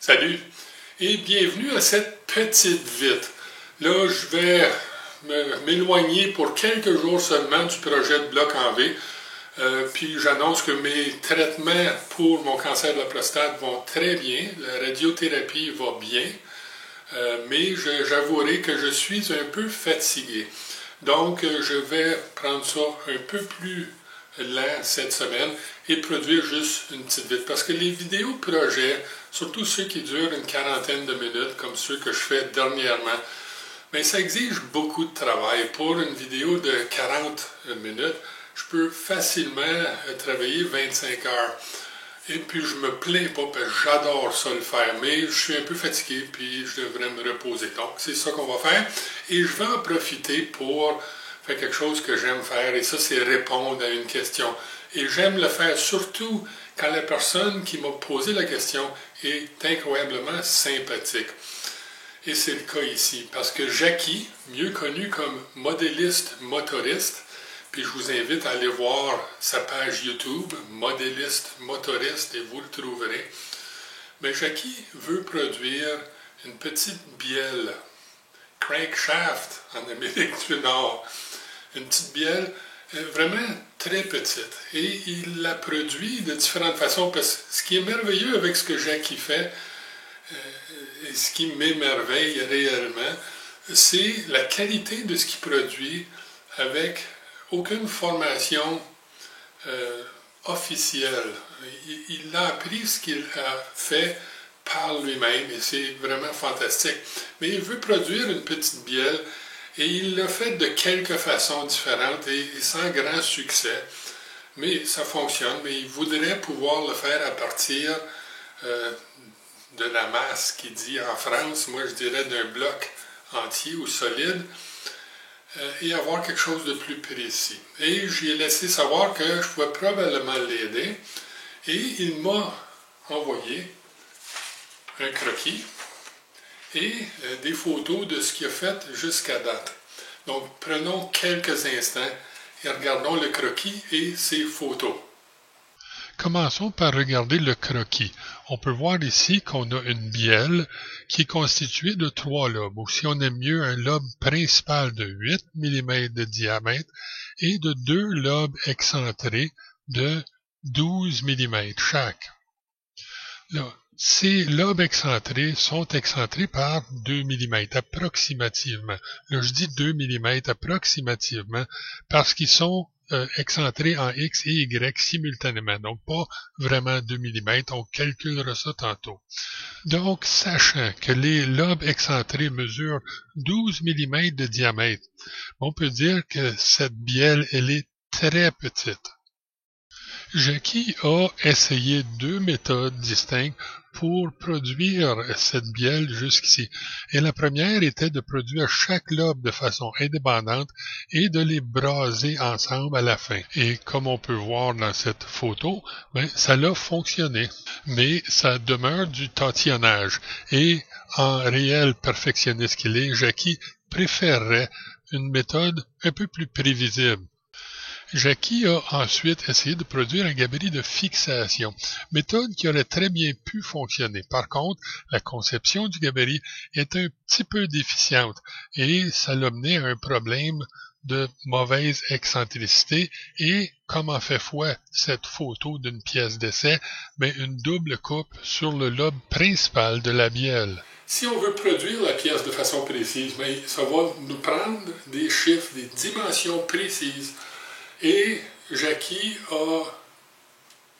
Salut et bienvenue à cette petite vite. Là, je vais m'éloigner pour quelques jours seulement du projet de bloc en V. Puis j'annonce que mes traitements pour mon cancer de la prostate vont très bien. La radiothérapie va bien. Mais j'avouerai que je suis un peu fatigué. Donc, je vais prendre ça un peu plus lent cette semaine et produire juste une petite vite. Parce que les vidéos projets, surtout ceux qui durent une quarantaine de minutes, comme ceux que je fais dernièrement, bien, ça exige beaucoup de travail. Pour une vidéo de 40 minutes, je peux facilement travailler 25 heures. Et puis, je me plains pas parce que j'adore ça le faire, mais je suis un peu fatigué, puis je devrais me reposer. Donc, c'est ça qu'on va faire. Et je vais en profiter pour faire quelque chose que j'aime faire, et ça, c'est répondre à une question. Et j'aime le faire surtout quand la personne qui m'a posé la question est incroyablement sympathique. Et c'est le cas ici, parce que Jackie, mieux connu comme modéliste motoriste, puis je vous invite à aller voir sa page YouTube, modéliste motoriste, et vous le trouverez. Mais Jackie veut produire une petite bielle, crankshaft en Amérique du Nord. Une petite bielle vraiment très petite. Et il la produit de différentes façons, parce que ce qui est merveilleux avec ce que Jackie fait, et ce qui m'émerveille réellement, c'est la qualité de ce qu'il produit avec aucune formation officielle. Il a appris ce qu'il a fait par lui-même et c'est vraiment fantastique. Mais il veut produire une petite bielle et il l'a fait de quelques façons différentes et sans grand succès. Mais ça fonctionne, mais il voudrait pouvoir le faire à partir de la masse qui dit en France, moi je dirais d'un bloc entier ou solide, et avoir quelque chose de plus précis. Et j'ai laissé savoir que je pouvais probablement l'aider, et il m'a envoyé un croquis et des photos de ce qu'il a fait jusqu'à date. Donc, prenons quelques instants et regardons le croquis et ses photos. Commençons par regarder le croquis. On peut voir ici qu'on a une bielle qui est constituée de 3 lobes, ou si on aime mieux, un lobe principal de 8 mm de diamètre et de 2 lobes excentrés de 12 mm chaque. Là, ces lobes excentrés sont excentrés par 2 mm approximativement. Là, je dis 2 mm approximativement parce qu'ils sont excentrés en X et Y simultanément, donc pas vraiment 2 mm, on calculera ça tantôt. Donc, sachant que les lobes excentrés mesurent 12 mm de diamètre, on peut dire que cette bielle, elle est très petite. Jackie a essayé 2 méthodes distinctes pour produire cette bielle jusqu'ici. Et la première était de produire chaque lobe de façon indépendante et de les braser ensemble à la fin. Et comme on peut voir dans cette photo, ça a fonctionné. Mais ça demeure du tatillonnage. Et en réel perfectionniste qu'il est, Jackie préférerait une méthode un peu plus prévisible. Jackie a ensuite essayé de produire un gabarit de fixation, méthode qui aurait très bien pu fonctionner. Par contre, la conception du gabarit est un petit peu déficiente et ça l'a mené à un problème de mauvaise excentricité et, comme en fait foi cette photo d'une pièce d'essai, une double coupe sur le lobe principal de la bielle. Si on veut produire la pièce de façon précise, ça va nous prendre des chiffres, des dimensions précises. Et Jackie a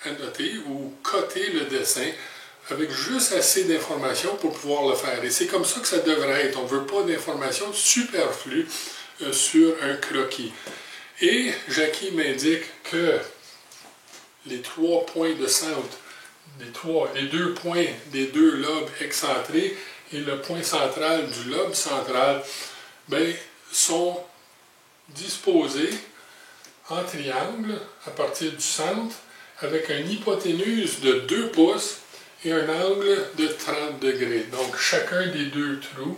annoté ou coté le dessin avec juste assez d'informations pour pouvoir le faire. Et c'est comme ça que ça devrait être. On ne veut pas d'informations superflues sur un croquis. Et Jackie m'indique que les 3 points de centre, les 2 points des 2 lobes excentrés et le point central du lobe central, sont disposés en triangle à partir du centre avec une hypoténuse de 2 pouces et un angle de 30 degrés. Donc chacun des 2 trous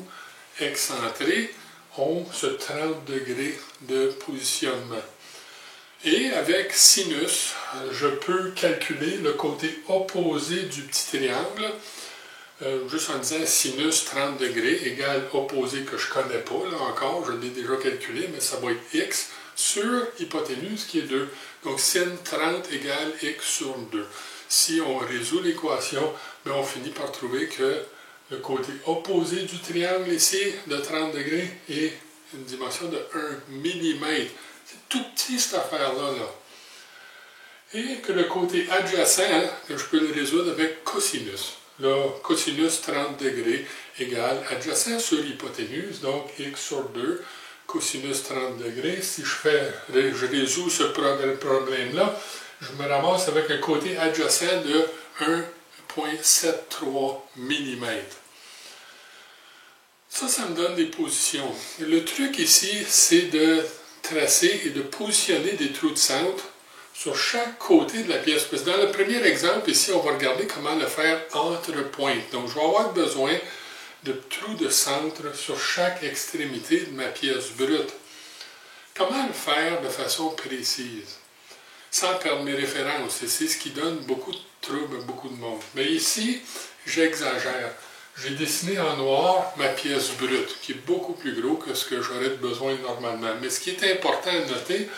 excentrés ont ce 30 degrés de positionnement. Et avec sinus, je peux calculer le côté opposé du petit triangle juste en disant sinus 30 degrés égale opposé que je ne connais pas, là encore, je l'ai déjà calculé, mais ça va être x sur hypoténuse qui est 2. Donc sin 30 égale x sur 2. Si on résout l'équation, on finit par trouver que le côté opposé du triangle ici, de 30 degrés, est une dimension de 1 mm. C'est tout petit cette affaire-là. Et que le côté adjacent, que je peux le résoudre avec cosinus. Là, cosinus 30 degrés égale adjacent sur hypoténuse, donc x sur 2, cosinus 30 degrés. Si je résous ce problème-là, je me ramasse avec un côté adjacent de 1,73 mm. Ça me donne des positions. Et le truc ici, c'est de tracer et de positionner des trous de centre sur chaque côté de la pièce. Parce que dans le premier exemple, ici, on va regarder comment le faire entre pointes. Donc, je vais avoir besoin de trous de centre sur chaque extrémité de ma pièce brute. Comment le faire de façon précise, sans perdre mes références? Et c'est ce qui donne beaucoup de troubles à beaucoup de monde. Mais ici, j'exagère. J'ai dessiné en noir ma pièce brute, qui est beaucoup plus gros que ce que j'aurais besoin normalement. Mais ce qui est important à noter,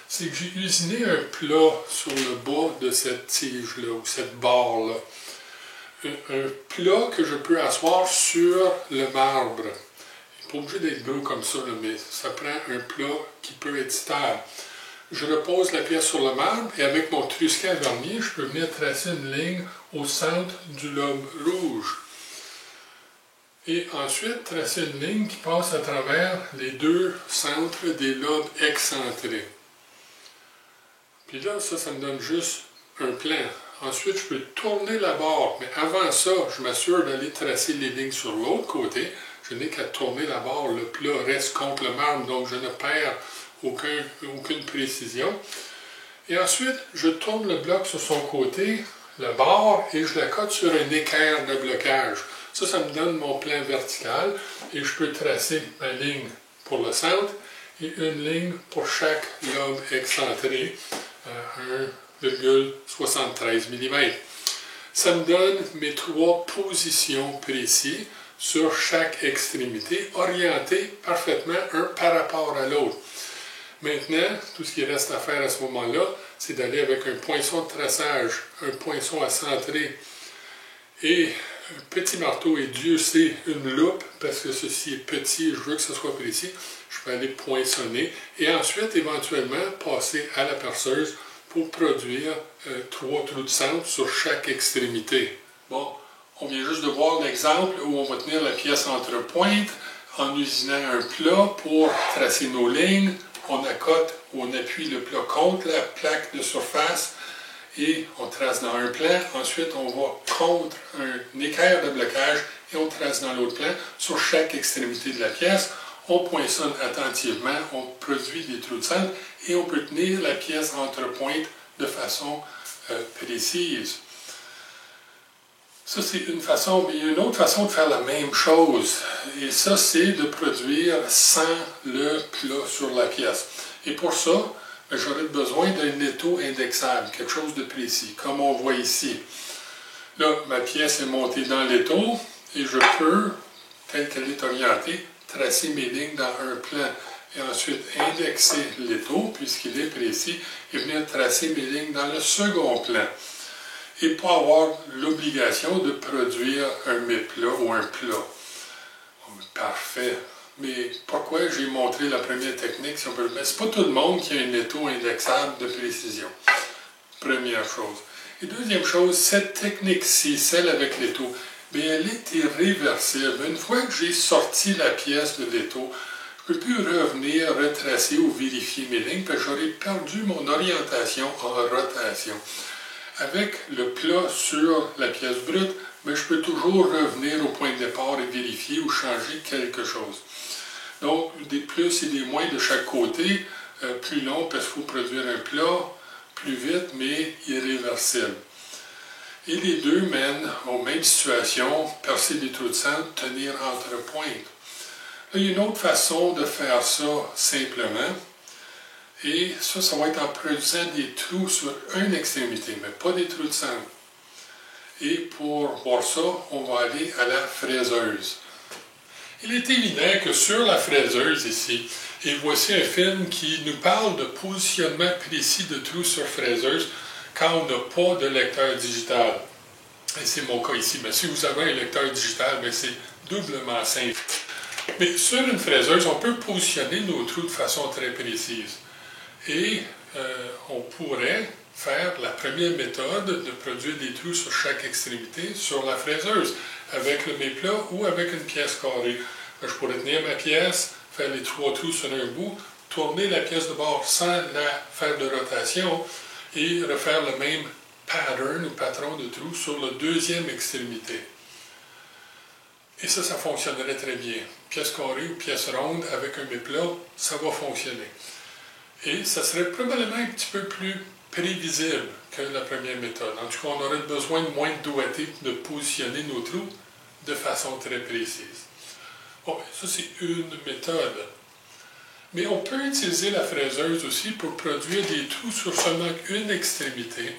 c'est que j'ai usiné un plat sur le bas de cette tige-là, ou cette barre-là. Un plat que je peux asseoir sur le marbre. Il n'est pas obligé d'être gros comme ça, mais ça prend un plat qui peut être stable. Je repose la pièce sur le marbre et avec mon trusquet à vernis, je peux venir tracer une ligne au centre du lobe rouge. Et ensuite, tracer une ligne qui passe à travers les deux centres des lobes excentrés. Puis là, ça me donne juste un plan. Ensuite, je peux tourner la barre, mais avant ça, je m'assure d'aller tracer les lignes sur l'autre côté. Je n'ai qu'à tourner la barre, le plat reste contre le marbre, donc je ne perds aucune précision. Et ensuite, je tourne le bloc sur son côté, la barre, et je la cote sur un équerre de blocage. Ça me donne mon plan vertical, et je peux tracer ma ligne pour le centre, et une ligne pour chaque lobe excentré, 1,73 mm. Ça me donne mes trois positions précises sur chaque extrémité, orientées parfaitement un par rapport à l'autre. Maintenant, tout ce qui reste à faire à ce moment-là, c'est d'aller avec un poinçon de traçage, un poinçon à centrer et un petit marteau, et Dieu sait, une loupe, parce que ceci est petit et je veux que ce soit précis. Je peux aller poinçonner et ensuite, éventuellement, passer à la perceuse pour produire 3 trous de centre sur chaque extrémité. Bon, on vient juste de voir l'exemple où on va tenir la pièce entre pointes en usinant un plat pour tracer nos lignes. On accote ou on appuie le plat contre la plaque de surface et on trace dans un plan. Ensuite, on va contre un équerre de blocage et on trace dans l'autre plan sur chaque extrémité de la pièce. On poinçonne attentivement, on produit des trous de centre et on peut tenir la pièce entre pointes de façon précise. Ça, c'est une façon, mais il y a une autre façon de faire la même chose. Et ça, c'est de produire sans le plat sur la pièce. Et pour ça, j'aurais besoin d'un étau indexable, quelque chose de précis, comme on voit ici. Là, ma pièce est montée dans l'étau et je peux, telle qu'elle est orientée, tracer mes lignes dans un plan et ensuite indexer l'étau, puisqu'il est précis, et venir tracer mes lignes dans le second plan. Et pas avoir l'obligation de produire un méplat ou un plat. Parfait. Mais pourquoi j'ai montré la première technique, si on peut le mettre? Ce n'est pas tout le monde qui a un étau indexable de précision. Première chose. Et deuxième chose, cette technique-ci, celle avec l'étau, elle est irréversible. Une fois que j'ai sorti la pièce de l'étau, je ne peux plus revenir retracer ou vérifier mes lignes parce que j'aurais perdu mon orientation en rotation. Avec le plat sur la pièce brute, je peux toujours revenir au point de départ et vérifier ou changer quelque chose. Donc, des plus et des moins de chaque côté, plus long parce qu'il faut produire un plat plus vite, mais irréversible. Et les deux mènent aux mêmes situations, percer des trous de centre, tenir entre pointes. Là, il y a une autre façon de faire ça simplement. Et ça va être en produisant des trous sur une extrémité, mais pas des trous de centre. Et pour voir ça, on va aller à la fraiseuse. Il est évident que sur la fraiseuse ici, et voici un film qui nous parle de positionnement précis de trous sur fraiseuse quand on n'a pas de lecteur digital. Et c'est mon cas ici. Mais si vous avez un lecteur digital, c'est doublement simple. Mais sur une fraiseuse, on peut positionner nos trous de façon très précise. Et on pourrait faire la première méthode de produire des trous sur chaque extrémité sur la fraiseuse, avec le méplat ou avec une pièce carrée. Je pourrais tenir ma pièce, faire les 3 trous sur un bout, tourner la pièce de bord sans la faire de rotation et refaire le même pattern ou patron de trous sur la deuxième extrémité. Et ça fonctionnerait très bien. Pièce carrée ou pièce ronde avec un méplat, ça va fonctionner. Et ça serait probablement un petit peu plus prévisible que la première méthode. En tout cas, on aurait besoin de moins de doigté de positionner nos trous de façon très précise. Bon, ça c'est une méthode. Mais on peut utiliser la fraiseuse aussi pour produire des trous sur seulement une extrémité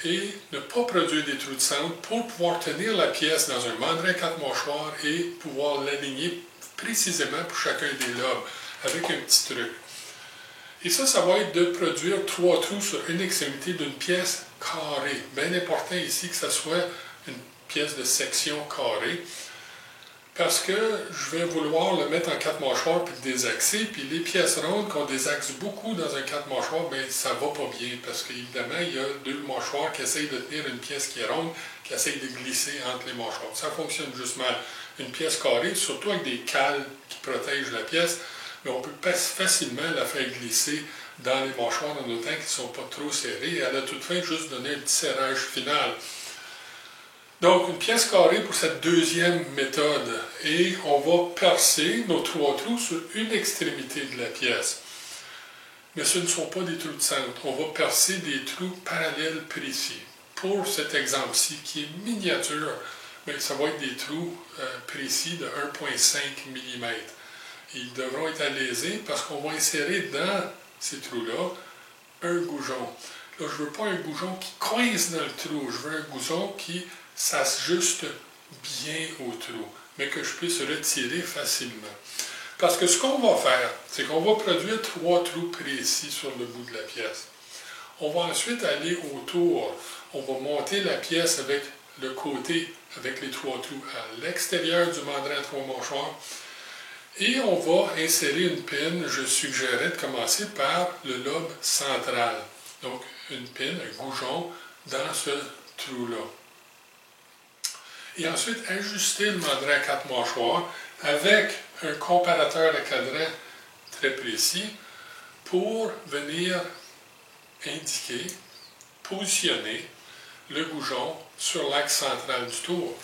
et ne pas produire des trous de centre pour pouvoir tenir la pièce dans un mandrin 4 mâchoires et pouvoir l'aligner précisément pour chacun des lobes avec un petit truc. Et ça va être de produire 3 trous sur une extrémité d'une pièce carrée. Bien important ici que ce soit une pièce de section carrée, parce que je vais vouloir le mettre en 4 mâchoires puis le désaxer, puis les pièces rondes qu'on désaxe beaucoup dans un 4 mâchoires, ça va pas bien, parce qu'évidemment, il y a 2 mâchoires qui essayent de tenir une pièce qui est ronde, qui essayent de glisser entre les mâchoires. Ça fonctionne juste mal. Une pièce carrée, surtout avec des cales qui protègent la pièce, mais on peut facilement la faire glisser dans les mâchoires en autant qu'ils ne sont pas trop serrés, et à la toute fin, juste donner un petit serrage final. Donc, une pièce carrée pour cette deuxième méthode, et on va percer nos 3 trous sur une extrémité de la pièce. Mais ce ne sont pas des trous de centre, on va percer des trous parallèles précis. Pour cet exemple-ci, qui est miniature, ça va être des trous précis de 1,5 mm. Ils devront être alésés parce qu'on va insérer dans ces trous-là un goujon. Là, je ne veux pas un goujon qui coince dans le trou, je veux un goujon qui s'ajuste bien au trou, mais que je puisse retirer facilement. Parce que ce qu'on va faire, c'est qu'on va produire 3 trous précis sur le bout de la pièce. On va ensuite aller autour. On va monter la pièce avec le côté, avec les 3 trous à l'extérieur du mandrin à 3 mâchoires. Et on va insérer une pine. Je suggérais de commencer par le lobe central. Donc, une pine, un goujon, dans ce trou-là. Et ensuite, ajuster le mandrin à 4 mâchoires avec un comparateur à cadran très précis pour venir indiquer, positionner le goujon sur l'axe central du tour.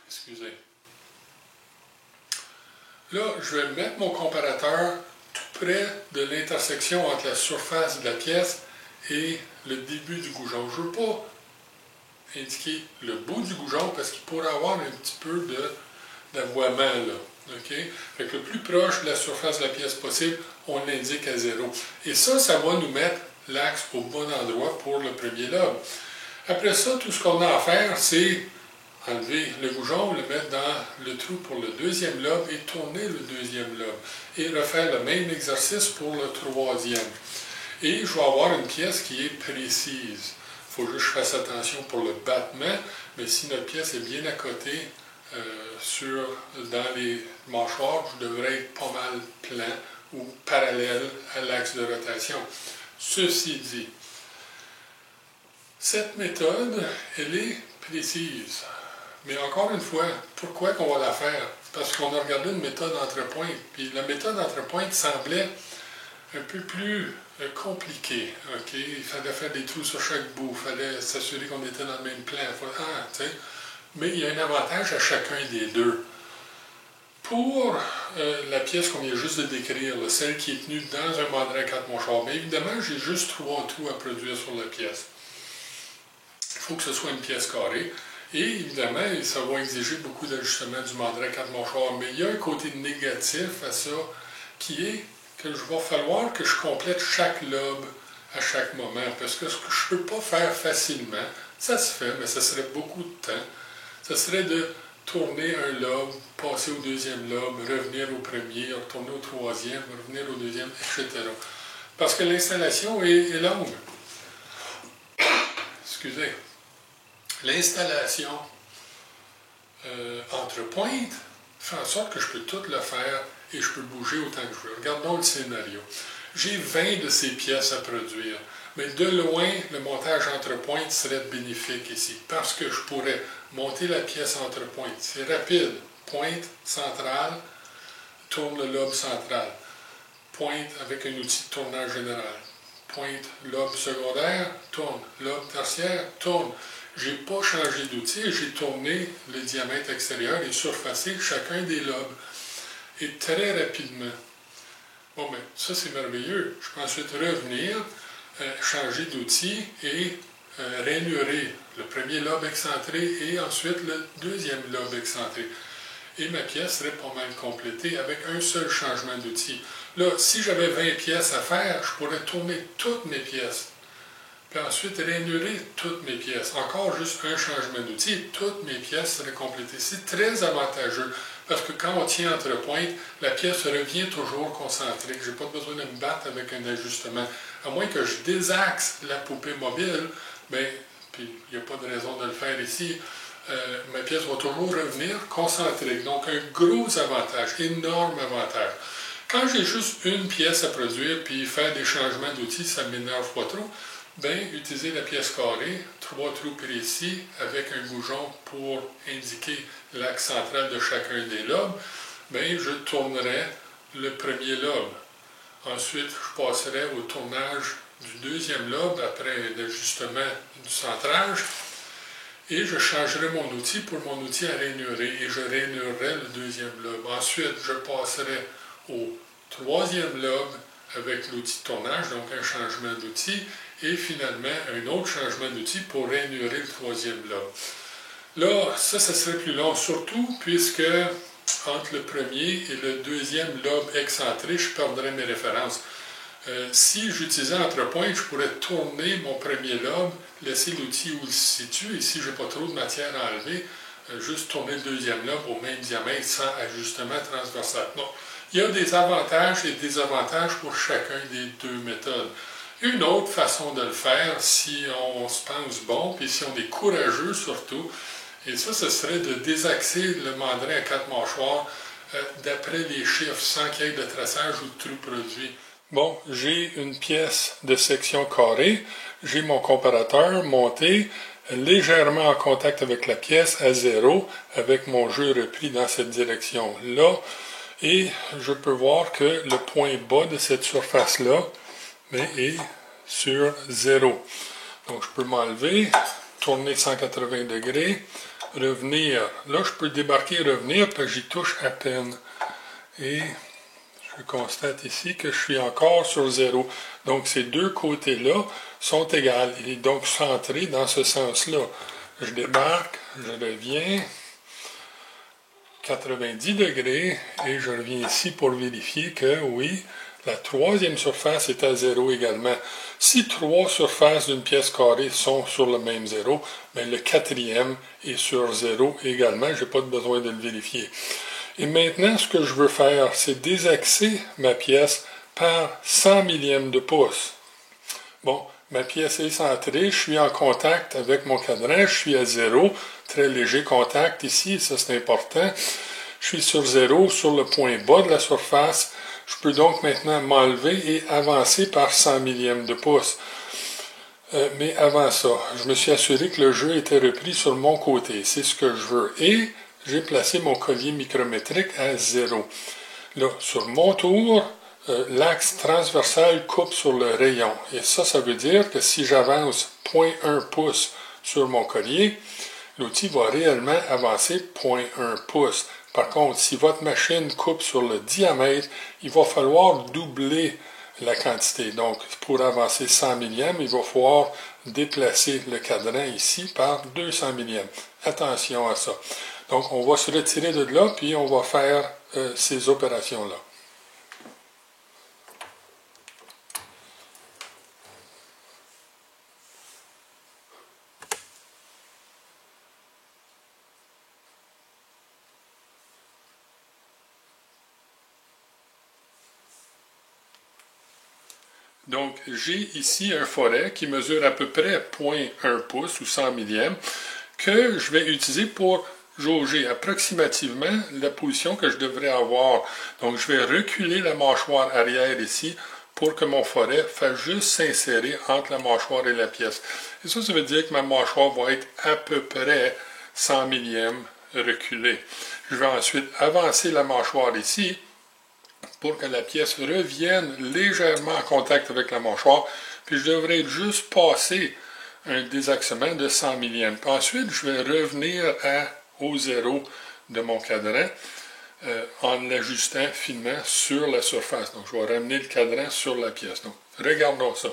Excusez. Là, je vais mettre mon comparateur tout près de l'intersection entre la surface de la pièce et le début du goujon. Je ne veux pas indiquer le bout du goujon parce qu'il pourrait avoir un petit peu d'avoiement là. Okay? Fait que le plus proche de la surface de la pièce possible, on l'indique à 0. Et ça va nous mettre l'axe au bon endroit pour le premier lobe. Après ça, tout ce qu'on a à faire, c'est enlever le goujon, le mettre dans le trou pour le deuxième lobe et tourner le deuxième lobe. Et refaire le même exercice pour le troisième. Et je vais avoir une pièce qui est précise. Il faut juste que je fasse attention pour le battement, mais si notre pièce est bien à côté, dans les mâchoires, je devrais être pas mal plan ou parallèle à l'axe de rotation. Ceci dit, cette méthode, elle est précise. Mais encore une fois, pourquoi qu'on va la faire? Parce qu'on a regardé une méthode entre-pointes, puis la méthode entre-pointes semblait un peu plus compliquée. Okay? Il fallait faire des trous sur chaque bout, il fallait s'assurer qu'on était dans le même plan. Mais il y a un avantage à chacun des deux. Pour la pièce qu'on vient juste de décrire, là, celle qui est tenue dans un mandrin 4 mâchoires, mais évidemment, j'ai juste 3 trous à produire sur la pièce. Il faut que ce soit une pièce carrée. Et évidemment, ça va exiger beaucoup d'ajustement du mandrin 4 mâchoires. Mais il y a un côté négatif à ça, qui est que je vais falloir que je complète chaque lobe à chaque moment. Parce que ce que je ne peux pas faire facilement, Ça se fait, mais ça serait beaucoup de temps. Ça serait de tourner un lobe, passer au deuxième lobe, revenir au premier, retourner au troisième, revenir au deuxième, etc. Parce que l'installation est longue. Excusez. L'installation entre pointes fait en sorte que je peux tout le faire et je peux bouger autant que je veux. Regardons le scénario. J'ai 20 de ces pièces à produire, mais de loin, le montage entre pointes serait bénéfique ici, parce que je pourrais monter la pièce entre pointes. C'est rapide. Pointe centrale, tourne le lobe central. Pointe avec un outil de tournage général. Pointe lobe secondaire, tourne. Lobe tertiaire, tourne. Je n'ai pas changé d'outil, j'ai tourné le diamètre extérieur et surfacé chacun des lobes. Et très rapidement. Bon, ben, ça c'est merveilleux. Je peux ensuite revenir, changer d'outil et rainurer le premier lobe excentré et ensuite le deuxième lobe excentré. Et ma pièce serait pas mal complétée avec un seul changement d'outil. Là, si j'avais 20 pièces à faire, je pourrais tourner toutes mes pièces. Puis ensuite, rainurer toutes mes pièces. Encore juste un changement d'outil, toutes mes pièces seraient complétées. C'est très avantageux, parce que quand on tient entre pointes, la pièce revient toujours concentrique. Je n'ai pas besoin de me battre avec un ajustement. À moins que je désaxe la poupée mobile, bien, puis il n'y a pas de raison de le faire ici, ma pièce va toujours revenir concentrique. Donc, un gros avantage, énorme avantage. Quand j'ai juste une pièce à produire, puis faire des changements d'outils, ça ne m'énerve pas trop, bien, utiliser la pièce carrée, 3 trous précis, avec un goujon pour indiquer l'axe central de chacun des lobes, bien, je tournerai le premier lobe. Ensuite, je passerai au tournage du deuxième lobe après l'ajustement du centrage, et je changerai mon outil pour mon outil à rainurer, et je rainurerai le deuxième lobe. Ensuite, je passerai au troisième lobe avec l'outil de tournage, donc un changement d'outil, et finalement un autre changement d'outil pour rainurer le troisième lobe. Là, ça serait plus long, surtout puisque entre le premier et le deuxième lobe excentré, je perdrais mes références. Si j'utilisais entre pointes, je pourrais tourner mon premier lobe, laisser l'outil où il se situe, et si je n'ai pas trop de matière à enlever, juste tourner le deuxième lobe au même diamètre sans ajustement transversal. Non. Il y a des avantages et des désavantages pour chacun des deux méthodes. Une autre façon de le faire, si on se pense bon, puis si on est courageux surtout, et ça, ce serait de désaxer le mandrin à 4 mâchoires d'après les chiffres, sans qu'il y ait de traçage ou de trou produit. Bon, j'ai une pièce de section carrée, j'ai mon comparateur monté légèrement en contact avec la pièce à 0, avec mon jeu repris dans cette direction-là, et je peux voir que le point bas de cette surface-là est sur 0. Donc je peux m'enlever, tourner 180 degrés, revenir. Là, je peux débarquer et revenir parce que j'y touche à peine. Et je constate ici que je suis encore sur 0. Donc ces deux côtés-là sont égales et donc centrés dans ce sens-là. Je débarque, je reviens, 90 degrés, et je reviens ici pour vérifier que oui, la troisième surface est à 0 également. Si 3 surfaces d'une pièce carrée sont sur le même 0, bien le quatrième est sur 0 également. Je n'ai pas besoin de le vérifier. Et maintenant, ce que je veux faire, c'est désaxer ma pièce par 100 millièmes de pouce. Bon, ma pièce est centrée, je suis en contact avec mon cadran, je suis à 0, très léger contact ici, ça c'est important. Je suis sur 0, sur le point bas de la surface. Je peux donc maintenant m'enlever et avancer par 100 millièmes de pouce. Mais avant ça, je me suis assuré que le jeu était repris sur mon côté. C'est ce que je veux. Et j'ai placé mon collier micrométrique à 0. Là, sur mon tour, l'axe transversal coupe sur le rayon. Et ça veut dire que si j'avance 0,1 pouce sur mon collier, l'outil va réellement avancer 0,1 pouce. Par contre, si votre machine coupe sur le diamètre, il va falloir doubler la quantité. Donc, pour avancer 100 millièmes, il va falloir déplacer le cadran ici par 200 millièmes. Attention à ça. Donc, on va se retirer de là, puis on va faire ces opérations-là. Donc, j'ai ici un forêt qui mesure à peu près 0,1 pouce ou 100 millièmes que je vais utiliser pour jauger approximativement la position que je devrais avoir. Donc, je vais reculer la mâchoire arrière ici pour que mon forêt fasse juste s'insérer entre la mâchoire et la pièce. Et ça veut dire que ma mâchoire va être à peu près 100 millièmes reculée. Je vais ensuite avancer la mâchoire ici pour que la pièce revienne légèrement en contact avec la mâchoire, puis je devrais juste passer un désaxement de 100 millièmes. Puis ensuite, je vais revenir au zéro de mon cadran en l'ajustant finement sur la surface. Donc, je vais ramener le cadran sur la pièce. Donc, regardons ça.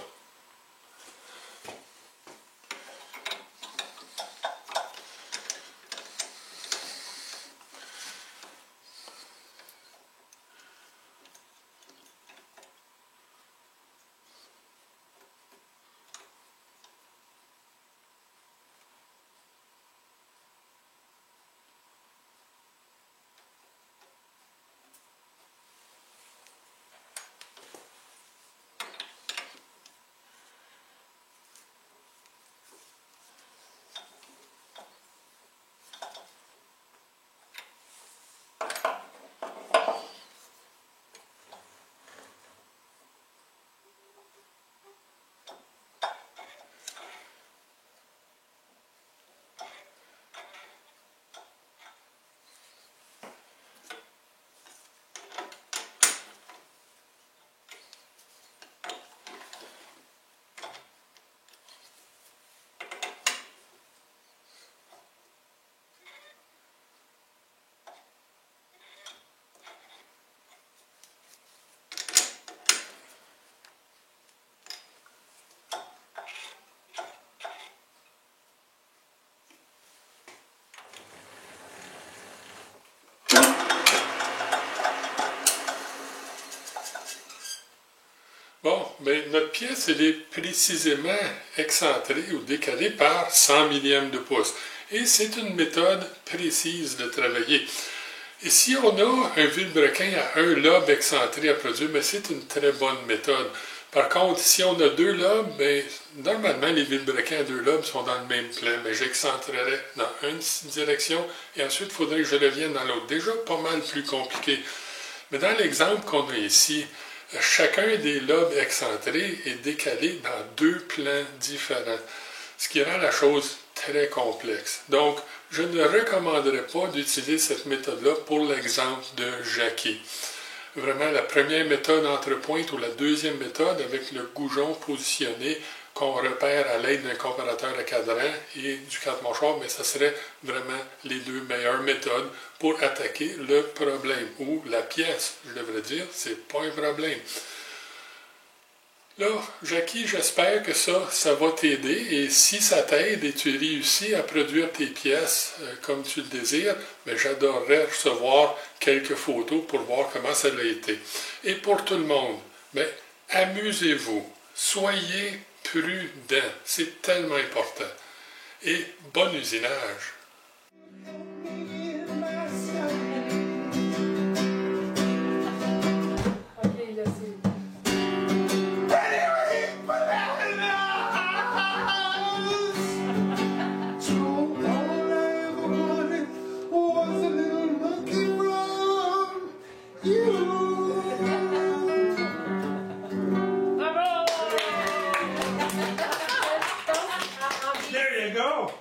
Bon, mais notre pièce, elle est précisément excentrée ou décalée par 100 millièmes de pouce. Et c'est une méthode précise de travailler. Et si on a un vilebrequin à un lobe excentré à produire, ben c'est une très bonne méthode. Par contre, si on a deux lobes, ben, normalement, les vilebrequins à deux lobes sont dans le même plan, mais j'excentrerai dans une direction et ensuite, il faudrait que je revienne dans l'autre. Déjà, pas mal plus compliqué. Mais dans l'exemple qu'on a ici, chacun des lobes excentrés est décalé dans deux plans différents, ce qui rend la chose très complexe. Donc, je ne recommanderais pas d'utiliser cette méthode-là pour l'exemple de Jackie. Vraiment, la première méthode entre pointes ou la deuxième méthode avec le goujon positionné qu'on repère à l'aide d'un comparateur à cadran et du quatre-mâchoires, mais ça serait vraiment les deux meilleures méthodes pour attaquer le problème, ou la pièce, je devrais dire, c'est pas un problème. Là, Jackie, j'espère que ça va t'aider, et si ça t'aide et tu réussis à produire tes pièces comme tu le désires, ben, j'adorerais recevoir quelques photos pour voir comment ça a été. Et pour tout le monde, ben, amusez-vous, soyez prudents, c'est tellement important. Et bon usinage! There you go.